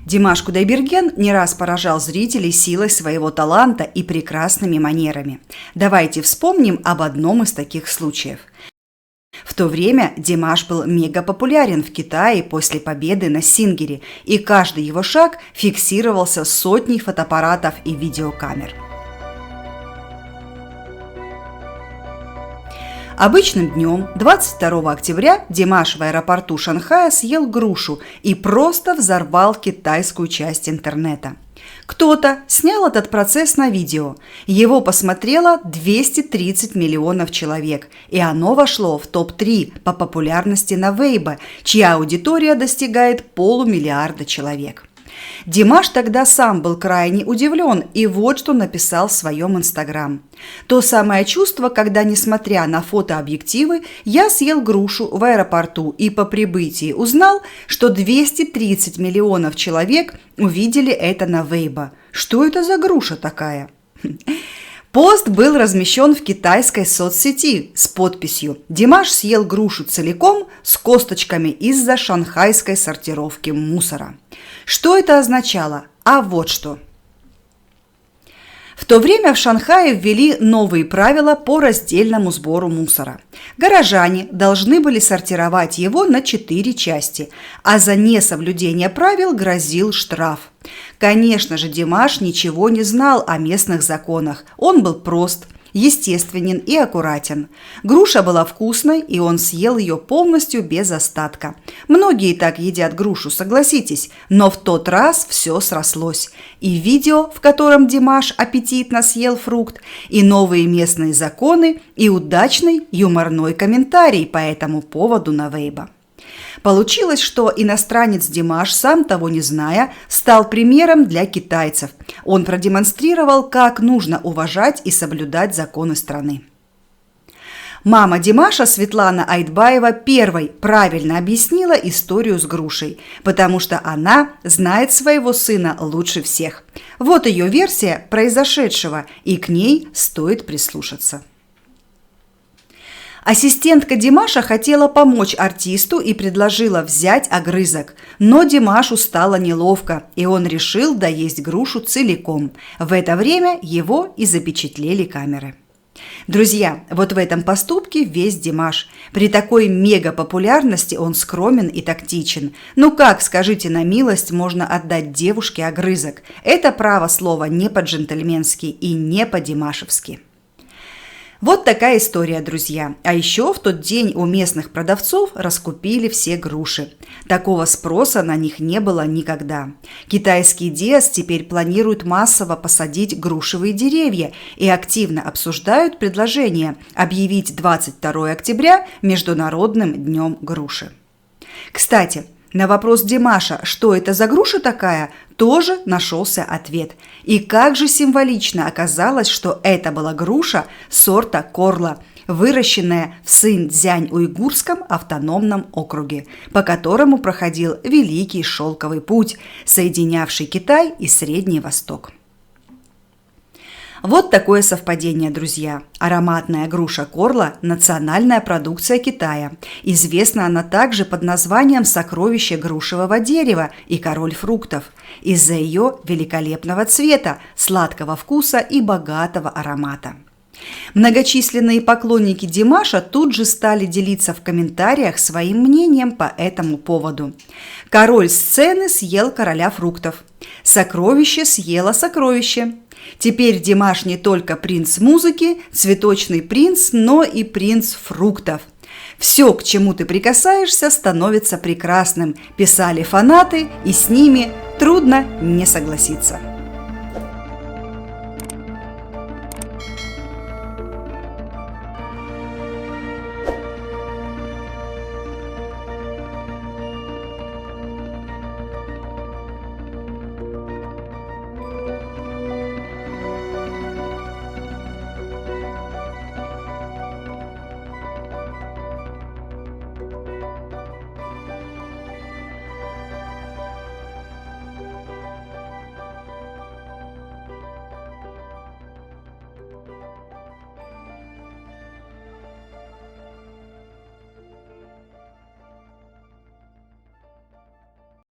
Димаш Кудайберген не раз поражал зрителей силой своего таланта и прекрасными манерами. Давайте вспомним об одном из таких случаев. В то время Димаш был мега популярен в Китае после победы на Сингере, и каждый его шаг фиксировался сотней фотоаппаратов и видеокамер. Обычным днем, 22 октября, Димаш в аэропорту Шанхая съел грушу и просто взорвал китайскую часть интернета. Кто-то снял этот процесс на видео. Его посмотрело 230 миллионов человек, и оно вошло в топ-3 по популярности на Weibo, чья аудитория достигает 500 000 человек. Димаш тогда сам был крайне удивлен и вот что написал в своем Инстаграм. То самое чувство, когда, несмотря на фотообъективы, я съел грушу в аэропорту и по прибытии узнал, что 230 миллионов человек увидели это на Weibo. Что это за груша такая? Пост был размещен в китайской соцсети с подписью «Димаш съел грушу целиком с косточками из-за шанхайской сортировки мусора». Что это означало? А вот что. В то время в Шанхае ввели новые правила по раздельному сбору мусора. Горожане должны были сортировать его на 4 части, а за несоблюдение правил грозил штраф. Конечно же, Димаш ничего не знал о местных законах. Он был прост, естественен и аккуратен. Груша была вкусной, и он съел ее полностью без остатка. Многие так едят грушу, согласитесь, но в тот раз все срослось. И видео, в котором Димаш аппетитно съел фрукт, и новые местные законы, и удачный юморной комментарий по этому поводу на Weibo. Получилось, что иностранец Димаш, сам того не зная, стал примером для китайцев. Он продемонстрировал, как нужно уважать и соблюдать законы страны. Мама Димаша, Светлана Айтбаева, первой правильно объяснила историю с грушей, потому что она знает своего сына лучше всех. Вот ее версия произошедшего, и к ней стоит прислушаться. Ассистентка Димаша хотела помочь артисту и предложила взять огрызок, но Димашу стало неловко, и он решил доесть грушу целиком. В это время его и запечатлели камеры. Друзья, вот в этом поступке весь Димаш. При такой мега-популярности он скромен и тактичен. Ну как, скажите на милость, можно отдать девушке огрызок? Это право слова не по-джентльменски и не по-димашевски. Вот такая история, друзья. А еще в тот день у местных продавцов раскупили все груши. Такого спроса на них не было никогда. Китайский Диас теперь планирует массово посадить грушевые деревья и активно обсуждают предложение объявить 22 октября Международным днем груши. Кстати, на вопрос Димаша, что это за груша такая, тоже нашелся ответ. И как же символично оказалось, что это была груша сорта Корла, выращенная в Синьцзянь-Уйгурском автономном округе, по которому проходил Великий Шелковый путь, соединявший Китай и Средний Восток. Вот такое совпадение, друзья. Ароматная груша Корла – национальная продукция Китая. Известна она также под названием «Сокровище грушевого дерева» и «Король фруктов» из-за ее великолепного цвета, сладкого вкуса и богатого аромата. Многочисленные поклонники Димаша тут же стали делиться в комментариях своим мнением по этому поводу. Король сцены съел короля фруктов. Сокровище съело сокровище. Теперь Димаш не только принц музыки, цветочный принц, но и принц фруктов. Все, к чему ты прикасаешься, становится прекрасным, писали фанаты, и с ними трудно не согласиться.